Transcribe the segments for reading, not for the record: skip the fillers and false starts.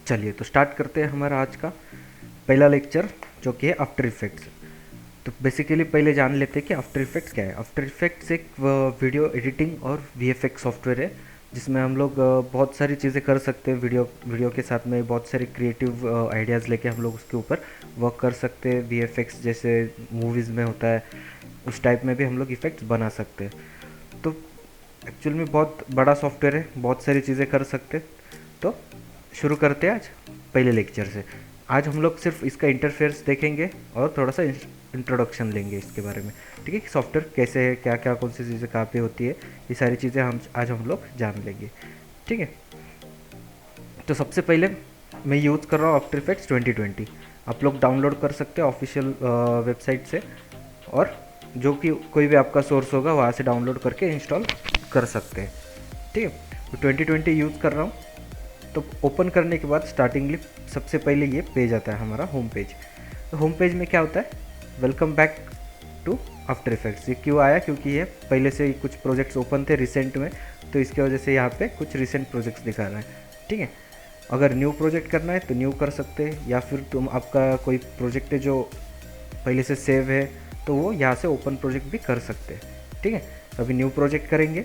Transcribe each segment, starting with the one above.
चलिए तो स्टार्ट करते हैं हमारा आज का पहला लेक्चर, जो कि है आफ्टर इफेक्ट्स। तो बेसिकली पहले जान लेते हैं कि आफ्टर इफेक्ट्स क्या है। आफ्टर इफेक्ट्स एक वीडियो एडिटिंग और वीएफएक्स सॉफ्टवेयर है, जिसमें हम लोग बहुत सारी चीज़ें कर सकते हैं। वीडियो वीडियो के साथ में बहुत सारे क्रिएटिव आइडियाज़ लेके हम लोग उसके ऊपर वर्क कर सकते हैं। वीएफएक्स जैसे मूवीज़ में होता है, उस टाइप में भी हम लोग इफ़ेक्ट्स बना सकते हैं। तो एक्चुअल में बहुत बड़ा सॉफ्टवेयर है, बहुत सारी चीज़ें कर सकते हैं। तो शुरू करते हैं आज पहले लेक्चर से। आज हम लोग सिर्फ इसका इंटरफेस देखेंगे और थोड़ा सा इंट्रोडक्शन लेंगे इसके बारे में। ठीक है कि सॉफ्टवेयर कैसे है, क्या क्या कौन सी चीज़ें कहाँ पे होती है, ये सारी चीज़ें हम लोग जान लेंगे। ठीक है, तो सबसे पहले मैं यूज़ कर रहा हूँ आफ्टर इफेक्ट्स 2020। आप लोग डाउनलोड कर सकते हैं ऑफिशियल वेबसाइट से, और जो कि कोई भी आपका सोर्स होगा वहाँ से डाउनलोड करके इंस्टॉल कर सकते हैं। ठीक है, तो 2020 यूज़ कर रहा हूँ। तो ओपन करने के बाद स्टार्टिंगली सबसे पहले ये पेज आता है हमारा होम पेज। तो होम पेज में क्या होता है, welcome back to After Effects. ये क्यों आया, क्योंकि ये पहले से ही कुछ प्रोजेक्ट्स ओपन थे रिसेंट में, तो इसकी वजह से यहाँ पे कुछ रिसेंट प्रोजेक्ट्स दिखा रहा है। ठीक है, अगर न्यू प्रोजेक्ट करना है तो न्यू कर सकते हैं, या फिर तुम आपका कोई प्रोजेक्ट है जो पहले से सेव है तो वो यहाँ से ओपन प्रोजेक्ट भी कर सकते हैं। ठीक है, अभी न्यू प्रोजेक्ट करेंगे।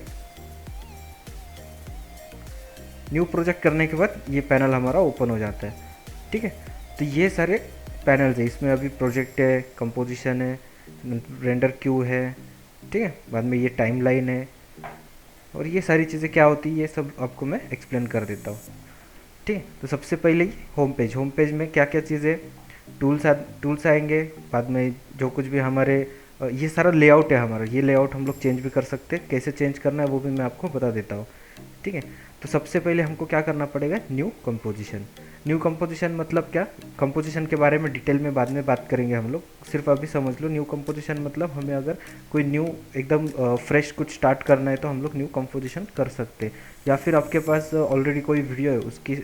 न्यू प्रोजेक्ट करने के बाद ये पैनल हमारा ओपन हो जाता है। ठीक है, तो ये सारे पैनल्स है, इसमें अभी प्रोजेक्ट है, कंपोजिशन है, रेंडर क्यू है। ठीक है, बाद में ये टाइमलाइन है, और ये सारी चीज़ें क्या होती है ये सब आपको मैं एक्सप्लेन कर देता हूँ। ठीक है, तो सबसे पहले होम पेज में क्या क्या चीज़ें, टूल्स आएंगे। बाद में जो कुछ भी हमारे ये सारा लेआउट है हमारा, ये लेआउट हम लोग चेंज भी कर सकते हैं। कैसे चेंज करना है वो भी मैं आपको बता देता हूँ। ठीक है, तो सबसे पहले हमको क्या करना पड़ेगा, न्यू कंपोजिशन। न्यू कंपोजिशन मतलब क्या, कंपोजिशन के बारे में डिटेल में बाद में बात करेंगे हम लोग, सिर्फ अभी समझ लो। न्यू कंपोजिशन मतलब हमें अगर कोई न्यू एकदम फ्रेश कुछ स्टार्ट करना है तो हम लोग न्यू कंपोजिशन कर सकते हैं। या फिर आपके पास ऑलरेडी कोई वीडियो है, उसकी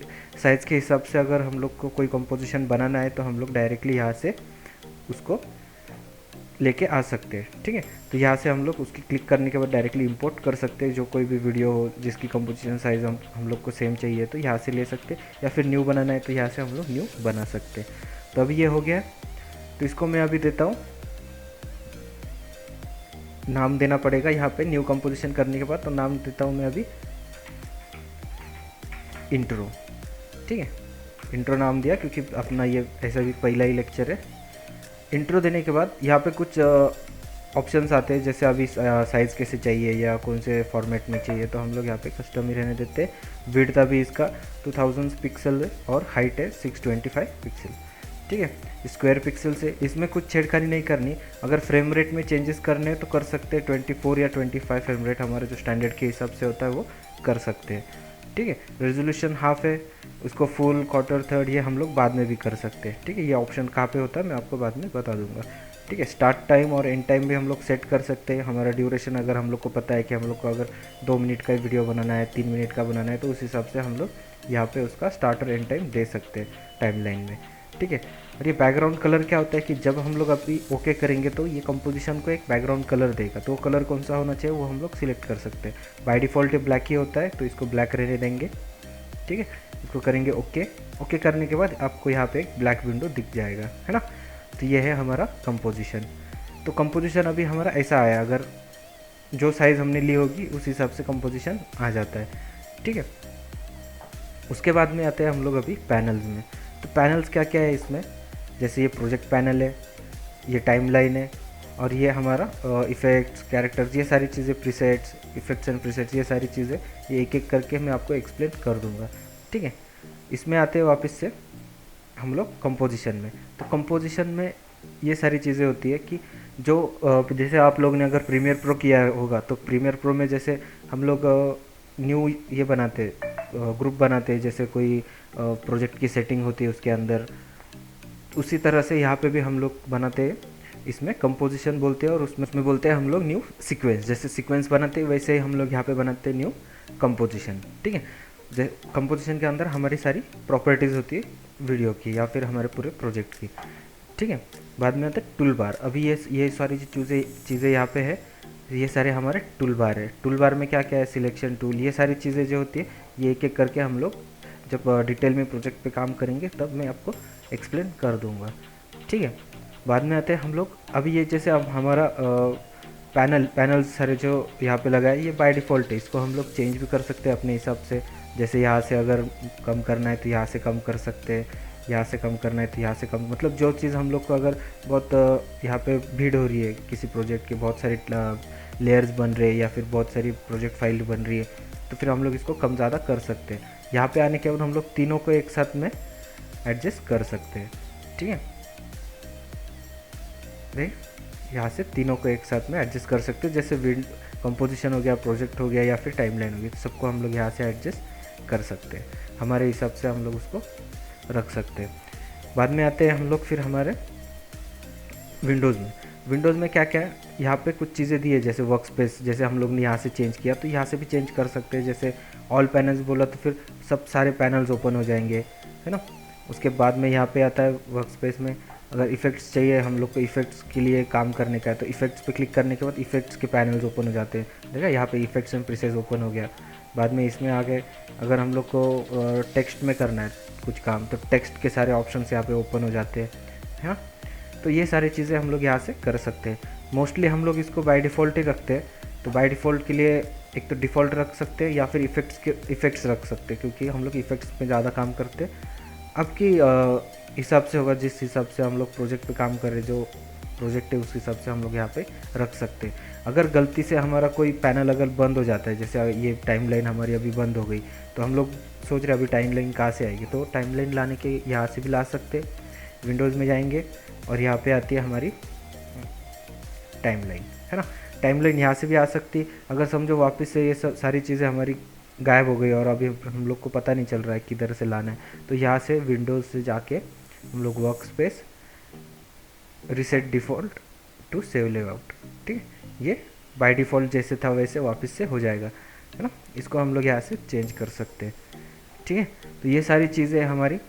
साइज़ के हिसाब से अगर हम लोग को कोई कंपोजिशन बनाना है तो हम लोग डायरेक्टली यहाँ से उसको लेके आ सकते हैं। ठीक है, तो यहाँ से हम लोग उसकी क्लिक करने के बाद डायरेक्टली इंपोर्ट कर सकते हैं। जो कोई भी वीडियो हो जिसकी कंपोजिशन साइज़ हम लोग को सेम चाहिए तो यहाँ से ले सकते हैं, या फिर न्यू बनाना है तो यहाँ से हम लोग न्यू बना सकते हैं। तो अभी ये हो गया, तो इसको मैं अभी देता हूँ नाम। देना पड़ेगा यहाँ पे न्यू कंपोजिशन करने के बाद, तो नाम देता हूँ मैं अभी इंट्रो। ठीक है, इंट्रो नाम दिया क्योंकि अपना ये ऐसा भी पहला ही लेक्चर है। इंट्रो देने के बाद यहाँ पे कुछ ऑप्शंस आते हैं, जैसे अभी साइज़ कैसे चाहिए या कौन से फॉर्मेट में चाहिए, तो हम लोग यहाँ पे कस्टम ही रहने देते हैं। विड्थ अभी इसका 2000 पिक्सल है और हाइट है 625 पिक्सल। ठीक है, स्क्वायर पिक्सल से इसमें कुछ छेड़खानी नहीं करनी। अगर फ्रेम रेट में चेंजेस करने हैं तो कर सकते हैं, 24 या 25 फ्रेम रेट हमारा जो स्टैंडर्ड के हिसाब से होता है वो कर सकते हैं। ठीक है, रेजोल्यूशन हाफ है, उसको फुल, क्वार्टर, थर्ड ये हम लोग बाद में भी कर सकते हैं। ठीक है, ये ऑप्शन कहाँ पे होता है मैं आपको बाद में बता दूंगा। ठीक है, स्टार्ट टाइम और एंड टाइम भी हम लोग सेट कर सकते हैं। हमारा ड्यूरेशन अगर हम लोग को पता है कि हम लोग को अगर 2 मिनट का वीडियो बनाना है, 3 मिनट का बनाना है, तो उस हिसाब से हम लोग यहाँ पे उसका स्टार्ट और एंड टाइम दे सकते हैं टाइमलाइन में। ठीक है, और ये बैकग्राउंड कलर क्या होता है कि जब हम लोग अभी ओके करेंगे तो ये कंपोजिशन को एक बैकग्राउंड कलर देगा, तो वो कलर कौन सा होना चाहिए वो हम लोग सिलेक्ट कर सकते हैं। बाय डिफ़ॉल्ट ये ब्लैक ही होता है, तो इसको ब्लैक रहने देंगे। ठीक है, इसको करेंगे ओके। ओके करने के बाद आपको यहाँ पे एक ब्लैक विंडो दिख जाएगा, है ना। तो ये है हमारा कंपोजिशन। तो कंपोजिशन अभी हमारा ऐसा आया, अगर जो साइज़ हमने ली होगी उस हिसाब से कंपोजिशन आ जाता है। ठीक है, उसके बाद में आते हैं हम लोग अभी पैनल्स में। तो पैनल्स क्या क्या है इसमें, जैसे ये प्रोजेक्ट पैनल है, ये टाइमलाइन है, और ये हमारा इफ़ेक्ट्स, कैरेक्टर्स, ये सारी चीज़ें, प्रीसेट्स, इफ़ेक्ट्स एंड प्रीसेट्स, ये सारी चीज़ें ये एक एक करके मैं आपको एक्सप्लेन कर दूंगा। ठीक है, इसमें आते हैं वापस से हम लोग कंपोजिशन में। तो कंपोजिशन में ये सारी चीज़ें होती है कि जो जैसे आप लोग ने अगर प्रीमियर प्रो किया होगा तो प्रीमियर प्रो में जैसे हम लोग न्यू ये बनाते, ग्रुप बनाते हैं, जैसे कोई प्रोजेक्ट की सेटिंग होती है उसके अंदर, उसी तरह से यहाँ पे भी हम लोग बनाते हैं। इसमें कंपोजिशन बोलते हैं, और उसमें बोलते हैं हम लोग न्यू सीक्वेंस। जैसे सीक्वेंस बनाते हैं वैसे ही हम लोग यहाँ पे बनाते हैं न्यू कंपोजिशन। ठीक है, कंपोजिशन के अंदर हमारी सारी प्रॉपर्टीज़ होती है वीडियो की या फिर हमारे पूरे प्रोजेक्ट की। ठीक है, बाद में आता है टूल बार। अभी ये सारी चीज़ें यहाँ पे है, ये सारे हमारे टूल बार है। टूल बार में क्या क्या है, सिलेक्शन टूल, ये सारी चीज़ें जो होती है ये एक एक करके हम लोग जब डिटेल में प्रोजेक्ट पे काम करेंगे तब मैं आपको एक्सप्लेन कर दूंगा, ठीक है। बाद में आते हैं हम लोग, अभी ये जैसे अब हमारा पैनल सारे जो यहाँ पे लगा है ये बाय डिफ़ॉल्ट है, इसको हम लोग चेंज भी कर सकते हैं अपने हिसाब से। जैसे यहाँ से अगर कम करना है तो यहाँ से कम कर सकते हैं, यहाँ से कम करना है तो यहाँ से कम, मतलब जो चीज़ हम लोग को अगर बहुत यहाँ पे भीड़ हो रही है किसी प्रोजेक्ट के, बहुत सारे लेयर्स बन रहे हैं या फिर बहुत सारी प्रोजेक्ट फाइल बन रही है, तो फिर हम लोग इसको कम ज़्यादा कर सकते हैं। यहाँ पे आने के बाद हम लोग तीनों को एक साथ में एडजस्ट कर सकते हैं, ठीक है। देख, यहाँ से तीनों को एक साथ में एडजस्ट कर सकते हैं, जैसे विंड कंपोजिशन हो गया, प्रोजेक्ट हो गया या फिर टाइमलाइन हो गई, तो सबको हम लोग यहाँ से एडजस्ट कर सकते हैं, हमारे हिसाब से हम लोग उसको रख सकते हैं। बाद में आते हैं हम लोग फिर हमारे विंडोज़ में क्या क्या है, यहाँ पे कुछ चीज़ें दी है, जैसे वर्क स्पेस, जैसे हम लोग ने यहाँ से चेंज किया तो यहाँ से भी चेंज कर सकते हैं। जैसे ऑल पैनल्स बोला तो फिर सब सारे पैनल्स ओपन हो जाएंगे, है ना। उसके बाद में यहाँ पे आता है वर्क स्पेस में, अगर इफ़ेक्ट्स चाहिए हम लोग को, इफ़ेक्ट्स के लिए काम करने का है तो इफ़ेक्ट्स पे क्लिक करने के बाद इफ़ेक्ट्स के पैनल्स ओपन हो जाते हैं। देखा यहाँ पे इफ़ेक्ट्स एंड प्रीसेस ओपन हो गया। बाद में इसमें आगे अगर हम लोग को टेक्स्ट में करना है कुछ काम, तो टेक्स्ट के सारे ऑप्शन यहाँ पे ओपन हो जाते हैं, है ना। तो ये सारी चीज़ें हम लोग यहाँ से कर सकते हैं। मोस्टली हम लोग इसको बाय डिफ़ॉल्ट ही रखते हैं, तो बाय डिफ़ॉल्ट के लिए एक तो डिफ़ॉल्ट रख सकते हैं या फिर इफ़ेक्ट्स रख सकते हैं, क्योंकि हम लोग इफ़ेक्ट्स पे ज़्यादा काम करते हैं। अब की हिसाब से होगा, जिस हिसाब से हम लोग प्रोजेक्ट पे काम कर रहे, जो प्रोजेक्ट है उस हिसाब से हम लोग यहाँ पे रख सकते हैं। अगर गलती से हमारा कोई पैनल अगर बंद हो जाता है, जैसे ये टाइमलाइन हमारी अभी बंद हो गई, तो हम लोग सोच रहे हैं अभी टाइमलाइन कहाँ से आएगी, तो टाइमलाइन लाने के यहाँ से भी ला सकते। विंडोज़ में जाएंगे और यहाँ पे आती है हमारी टाइमलाइन, है ना। टाइमलाइन यहाँ से भी आ सकती है। अगर समझो वापस से ये सारी चीज़ें हमारी गायब हो गई और अभी हम लोग को पता नहीं चल रहा है किधर से लाना है, तो यहाँ से विंडोज़ से जाके हम लोग work space, reset default to save layout, ठीक है। ये बाय डिफ़ॉल्ट जैसे था वैसे वापस से हो जाएगा, है ना। इसको हम लोग यहाँ से चेंज कर सकते हैं, ठीक है। तो ये सारी चीज़ें हमारी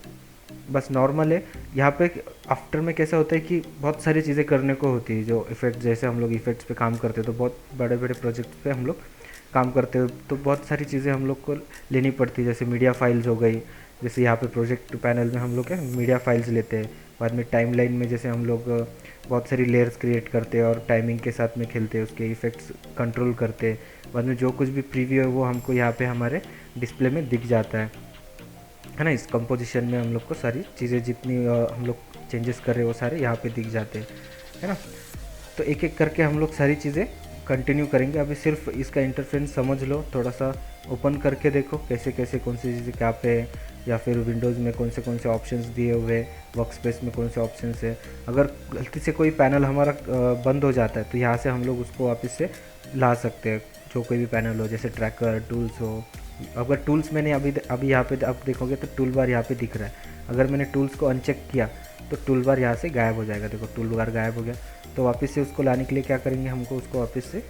बस नॉर्मल है। यहाँ पे आफ्टर में कैसा होता है कि बहुत सारी चीज़ें करने को होती है, जो इफ़ेक्ट, जैसे हम लोग इफ़ेक्ट्स पे काम करते हैं तो बहुत बड़े बड़े प्रोजेक्ट पे हम लोग काम करते हो, तो बहुत सारी चीज़ें हम लोग को लेनी पड़ती है। जैसे मीडिया फाइल्स हो गई, जैसे यहाँ पे प्रोजेक्ट पैनल में हम लोग क्या मीडिया फाइल्स लेते हैं। बाद में टाइमलाइन में जैसे हम लोग बहुत सारी लेयर्स क्रिएट करते हैं और टाइमिंग के साथ में खेलते हैं, उसके इफ़ेक्ट्स कंट्रोल करते हैं। बाद में जो कुछ भी प्रीव्यू है वो हमको यहाँ पे हमारे डिस्प्ले में दिख जाता है ना। इस कंपोजिशन में हम लोग को सारी चीज़ें जितनी हम लोग चेंजेस कर रहे हैं वो सारे यहाँ पे दिख जाते हैं, है ना। तो एक एक करके हम लोग सारी चीज़ें कंटिन्यू करेंगे। अभी सिर्फ इसका इंटरफेस समझ लो, थोड़ा सा ओपन करके देखो कैसे कैसे कौन सी चीज़ें क्या पे है, या फिर विंडोज़ में कौन से ऑप्शंस दिए हुए हैं, वर्क स्पेस में कौन से ऑप्शंस है। अगर गलती से कोई पैनल हमारा बंद हो जाता है तो यहाँ से हम लोग उसको वापस से ला सकते हैं, जो कोई भी पैनल हो, जैसे ट्रैकर, टूल्स हो। अगर टूल्स मैंने अभी यहाँ पे आप देखोगे तो टूल बार यहाँ पे दिख रहा है। अगर मैंने टूल्स को अनचेक किया तो टूल बार यहाँ से गायब हो जाएगा। देखो टूल बार गायब हो गया। तो वापस से उसको लाने के लिए क्या करेंगे, हमको उसको वापस से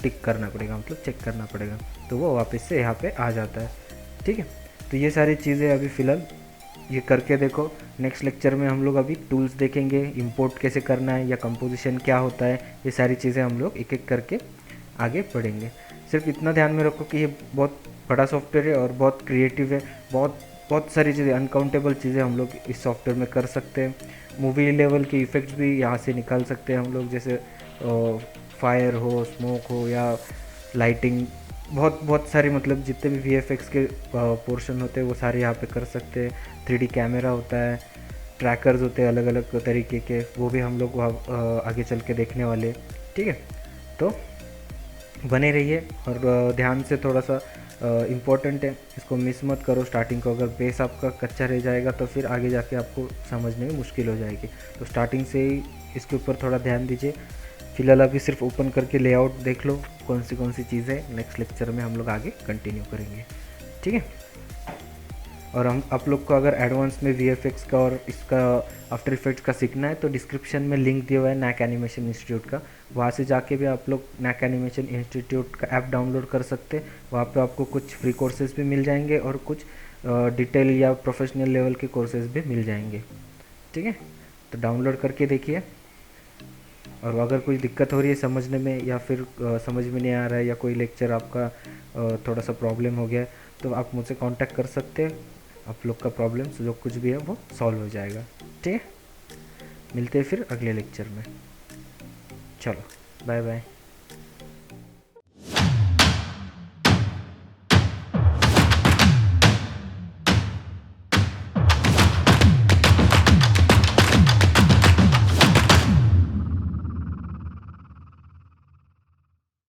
टिक करना पड़ेगा, मतलब चेक करना पड़ेगा, तो वो वापस से यहाँ पे आ जाता है, ठीक है। तो ये सारी चीज़ें अभी फ़िलहाल ये करके देखो। नेक्स्ट लेक्चर में हम लोग अभी टूल्स देखेंगे, इंपोर्ट कैसे करना है या कंपोजिशन क्या होता है, ये सारी चीज़ें हम लोग एक एक करके आगे बढ़ेंगे। सिर्फ इतना ध्यान में रखो कि ये बहुत बड़ा सॉफ्टवेयर है और बहुत क्रिएटिव है, बहुत सारी चीज़ें, अनकाउंटेबल चीज़ें हम लोग इस सॉफ्टवेयर में कर सकते हैं। मूवी लेवल के इफ़ेक्ट्स भी यहाँ से निकाल सकते हैं हम लोग, जैसे फायर हो, स्मोक हो या लाइटिंग, बहुत सारे, मतलब जितने भी VFX के पोर्शन होते हैं वो सारे यहाँ पे कर सकते हैं। 3D कैमरा होता है, ट्रैकर्स होते हैं अलग अलग तरीके के, वो भी हम लोग आगे चल के देखने वाले, ठीक है। तो बने रहिए और ध्यान से, थोड़ा सा इम्पोर्टेंट है, इसको मिस मत करो स्टार्टिंग को। अगर बेस आपका कच्चा रह जाएगा तो फिर आगे जाके आपको समझने में मुश्किल हो जाएगी, तो स्टार्टिंग से ही इसके ऊपर थोड़ा ध्यान दीजिए। फिलहाल अभी सिर्फ ओपन करके लेआउट देख लो कौन सी चीज़ें, नेक्स्ट लेक्चर में हम लोग आगे कंटिन्यू करेंगे, ठीक है। और हम आप लोग को अगर एडवांस में VFX का और इसका आफ्टर इफेक्ट्स का सीखना है तो डिस्क्रिप्शन में लिंक दिया हुआ है NAC एनिमेशन इंस्टीट्यूट का, वहाँ से जाके भी आप लोग NAC एनिमेशन इंस्टीट्यूट का ऐप डाउनलोड कर सकते हैं। वहाँ पे आपको कुछ फ्री कोर्सेज भी मिल जाएंगे और कुछ डिटेल या प्रोफेशनल लेवल के कोर्सेज भी मिल जाएंगे, ठीक है। तो डाउनलोड करके देखिए, और अगर कोई दिक्कत हो रही है समझने में या फिर समझ में नहीं आ रहा है या कोई लेक्चर आपका थोड़ा सा प्रॉब्लम हो गया है तो आप मुझसे कांटेक्ट कर सकते हैं। आप लोग का प्रॉब्लम जो कुछ भी है वो सॉल्व हो जाएगा। ठीक है, मिलते हैं फिर अगले लेक्चर में। चलो, बाय बाय।